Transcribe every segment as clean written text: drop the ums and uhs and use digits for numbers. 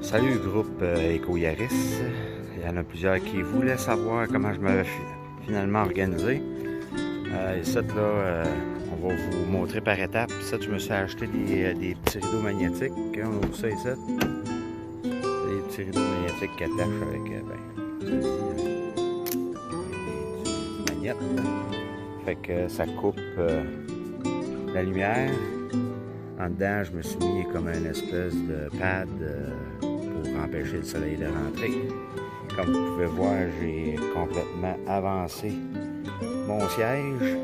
Salut groupe Éco-Yaris. Il y en a plusieurs qui voulaient savoir comment je m'avais finalement organisé. Ici, là, on va vous montrer par étapes. Ici, je me suis acheté des petits rideaux magnétiques. On ouvre ça ici. Des petits rideaux magnétiques qui attachent avec des magnettes. Fait que ça coupe la lumière. En dedans, je me suis mis comme une espèce de pad pour empêcher le soleil de rentrer. Comme vous pouvez voir, j'ai complètement avancé mon siège.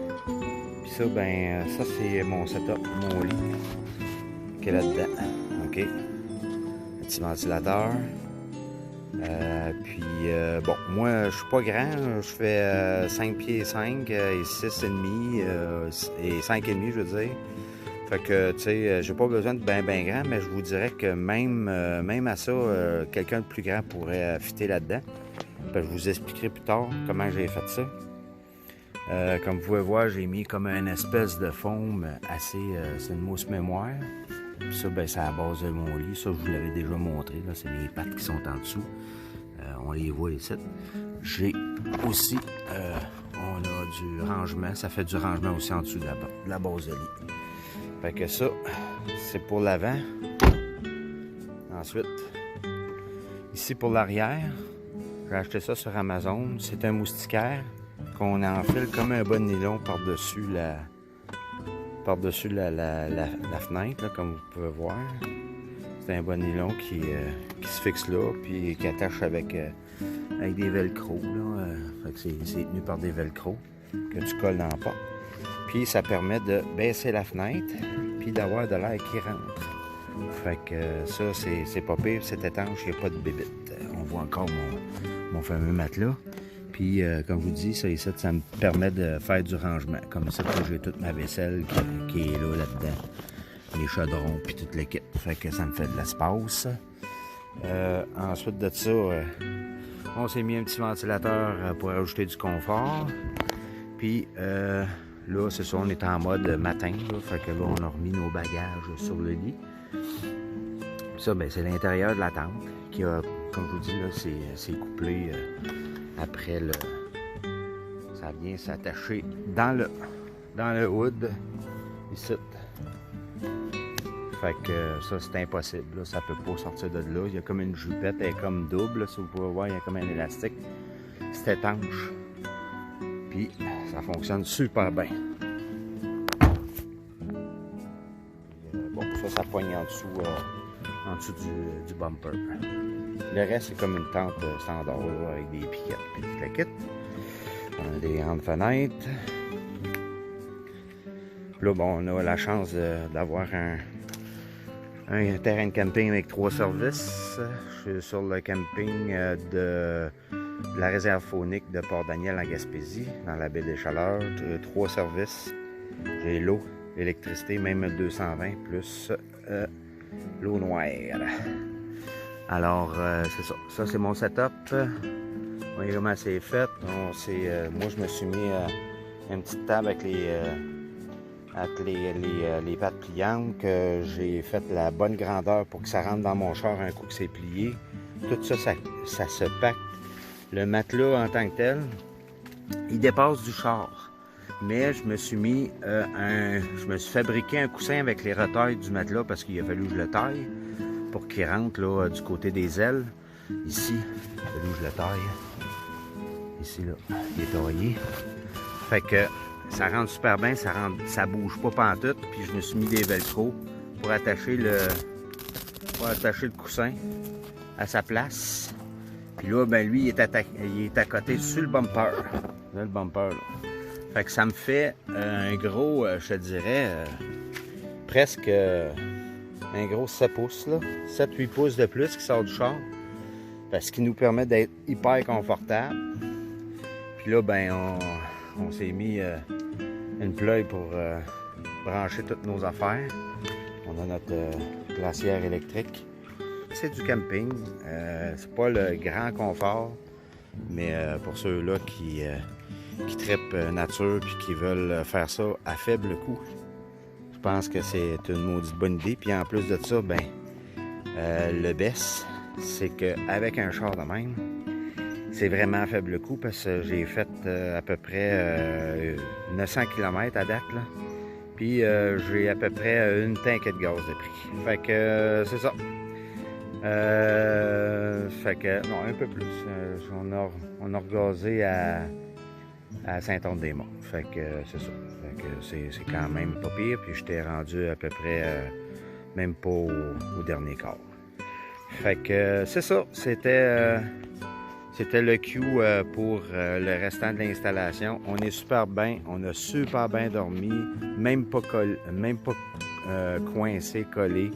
Puis ça, ben, ça c'est mon setup, mon lit qui est là-dedans. OK. Un petit ventilateur. Bon, moi, je suis pas grand. Je fais 5 pieds 5 et 6,5 et 5,5, je veux dire. Fait que, tu sais, j'ai pas besoin de ben grand, mais je vous dirais que même à ça, quelqu'un de plus grand pourrait fitter là-dedans. Je vous expliquerai plus tard comment j'ai fait ça. Comme vous pouvez voir, j'ai mis comme une espèce de foam assez... c'est une mousse mémoire. Puis ça, ben, c'est à la base de mon lit. Ça, je vous l'avais déjà montré. Là, c'est mes pattes qui sont en dessous. On les voit ici. J'ai aussi... on a du rangement. Ça fait du rangement aussi en dessous de la base de lit. Fait que ça, c'est pour l'avant. Ensuite, ici pour l'arrière, j'ai acheté ça sur Amazon. C'est un moustiquaire qu'on enfile comme un bon nylon par-dessus la fenêtre, là, comme vous pouvez voir. C'est un bon nylon qui se fixe là, puis qui attache avec des velcro. Là. Fait que c'est tenu par des velcro que tu colles dans la porte. Puis ça permet de baisser la fenêtre puis d'avoir de l'air qui rentre. Fait que ça, c'est pas pire, c'est étanche, il n'y a pas de bébite. On voit encore mon fameux matelas. Puis comme je vous dis, ça ici, ça me permet de faire du rangement. Comme ça, j'ai toute ma vaisselle qui est là-dedans. Les chaudrons puis toute l'équipe. Fait que ça me fait de l'espace. Ensuite de ça, on s'est mis un petit ventilateur pour ajouter du confort. Puis... là, c'est ça, on est en mode matin, là, fait que là, on a remis nos bagages sur le lit. Ça, ben, c'est l'intérieur de la tente qui a, comme je vous dis, là, c'est couplé après le... Ça vient s'attacher dans le hood, ici. Fait que ça, c'est impossible, là, ça peut pas sortir de là. Il y a comme une jupette, elle est comme double, là, si vous pouvez voir, il y a comme un élastique. C'est étanche. Puis, ça fonctionne super bien. Bon, ça poigne en dessous du bumper. Le reste, c'est comme une tente standard, là, avec des piquettes et toute la kit. On a des grandes fenêtres. Puis là, bon, on a la chance d'avoir un terrain de camping avec 3 services. Je suis sur le camping de la réserve faunique de Port-Daniel en Gaspésie, dans la baie des Chaleurs. 3 services. J'ai l'eau, l'électricité, même 220, plus l'eau noire. Alors, c'est ça. Ça, c'est mon setup. Voyez comment c'est fait. Moi, je me suis mis une petite table avec les pattes pliantes, que j'ai fait la bonne grandeur pour que ça rentre dans mon char un coup que c'est plié. Tout ça, ça se pacte. Le matelas en tant que tel, il dépasse du char. Mais je me suis fabriqué un coussin avec les retailles du matelas parce qu'il a fallu que je le taille pour qu'il rentre là, du côté des ailes. Ici, il a fallu que je le taille. Ici, là, il est taillé. Fait que ça rentre super bien, ça bouge pas pantoute. Puis je me suis mis des velcro pour attacher le coussin à sa place. Puis là, ben lui, il est à côté sur le bumper. Là, le bumper, là. Fait que ça me fait un gros, je te dirais, presque un gros 7 pouces, là. 7-8 pouces de plus qui sort du char. Parce qu'il nous permet d'être hyper confortable. Puis là, ben, on s'est mis une pleuille pour brancher toutes nos affaires. On a notre glacière électrique. C'est du camping. C'est pas le grand confort, mais pour ceux-là qui trippent nature et qui veulent faire ça à faible coût, je pense que c'est une maudite bonne idée. Puis en plus de ça, ben, le BES, c'est qu'avec un char de même, c'est vraiment à faible coût parce que j'ai fait à peu près 900 km à date, là. Puis j'ai à peu près une tanquée de gaz de prix. Fait que c'est ça. Fait que, non, un peu plus. On a regazé à Saint-Anne-des-Monts. Fait que c'est ça. Fait que c'est quand même pas pire. Puis j'étais rendu à peu près même pas au dernier quart. Fait que c'est ça. C'était le cue pour le restant de l'installation. On est super bien. On a super bien dormi. Même pas coincé, collé.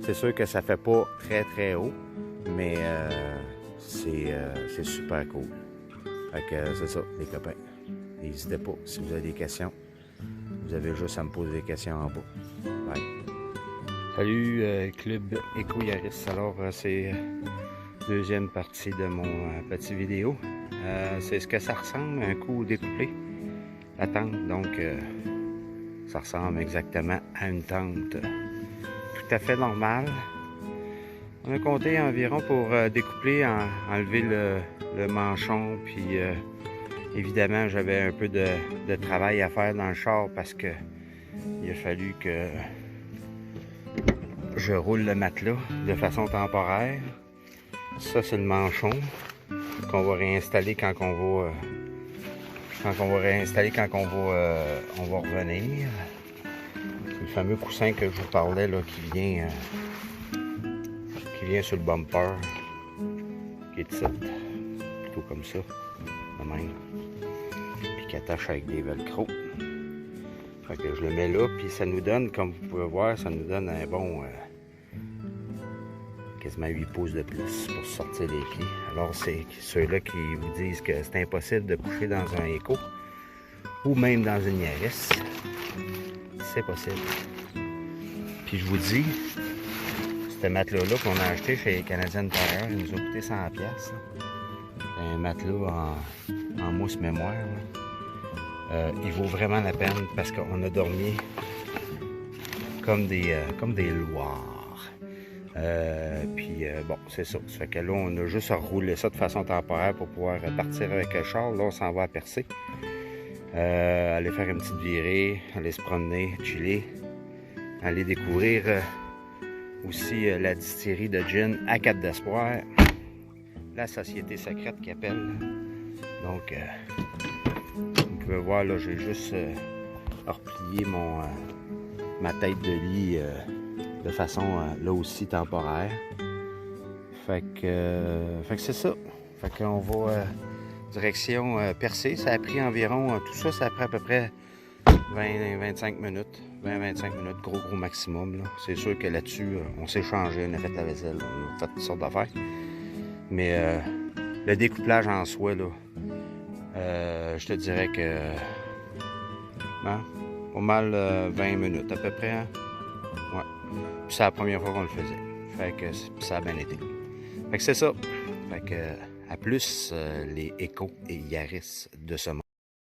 C'est sûr que ça fait pas très très haut, mais c'est super cool. Fait que c'est ça, les copains. N'hésitez pas, si vous avez des questions, vous avez juste à me poser des questions en bas. Bye. Salut Club Eco Yaris. Alors c'est deuxième partie de mon petit vidéo. C'est ce que ça ressemble, un coup découplé, la tente. Donc ça ressemble exactement à une tente tout à fait normale. On a compté environ pour découpler, enlever le manchon, puis évidemment j'avais un peu de travail à faire dans le char parce que il a fallu que je roule le matelas de façon temporaire. Ça c'est le manchon qu'on va réinstaller quand on va revenir. C'est le fameux coussin que je vous parlais là, qui vient sur le bumper, qui est ici, plutôt comme ça, de même, puis qui attache avec des velcro. Fait que je le mets là, puis ça nous donne, comme vous pouvez voir, ça nous donne un bon quasiment 8 pouces de plus pour sortir les pieds. Alors c'est ceux-là qui vous disent que c'est impossible de coucher dans un Eco ou même dans une Yaris. C'est possible. Puis je vous dis, ce matelas-là qu'on a acheté chez Canadian Tire, il nous a coûté 100$. Un matelas en mousse mémoire. Il vaut vraiment la peine parce qu'on a dormi comme des loirs. Puis bon, c'est ça. Ça fait que là, on a juste à rouler ça de façon temporaire pour pouvoir partir avec le char. Là, on s'en va à Percé. Aller faire une petite virée, aller se promener, chiller, aller découvrir aussi la distillerie de gin à Cap d'Espoir, la société secrète qui appelle. Donc, vous pouvez voir là, j'ai juste replié ma tête de lit de façon là aussi temporaire. Fait que c'est ça. Fait qu'on va direction Percé. Ça a pris environ, tout ça, ça a pris à peu près 20-25 minutes. 20-25 minutes, gros maximum. C'est sûr que là-dessus, on s'est changé, on a fait la vaisselle, on a fait toutes sortes d'affaires. Mais le découplage en soi, là, je te dirais que pas mal 20 minutes à peu près. Hein? Ouais. Puis c'est la première fois qu'on le faisait. Fait que ça a bien été. Fait que c'est ça. Fait que à plus les Eco et Yaris de ce monde.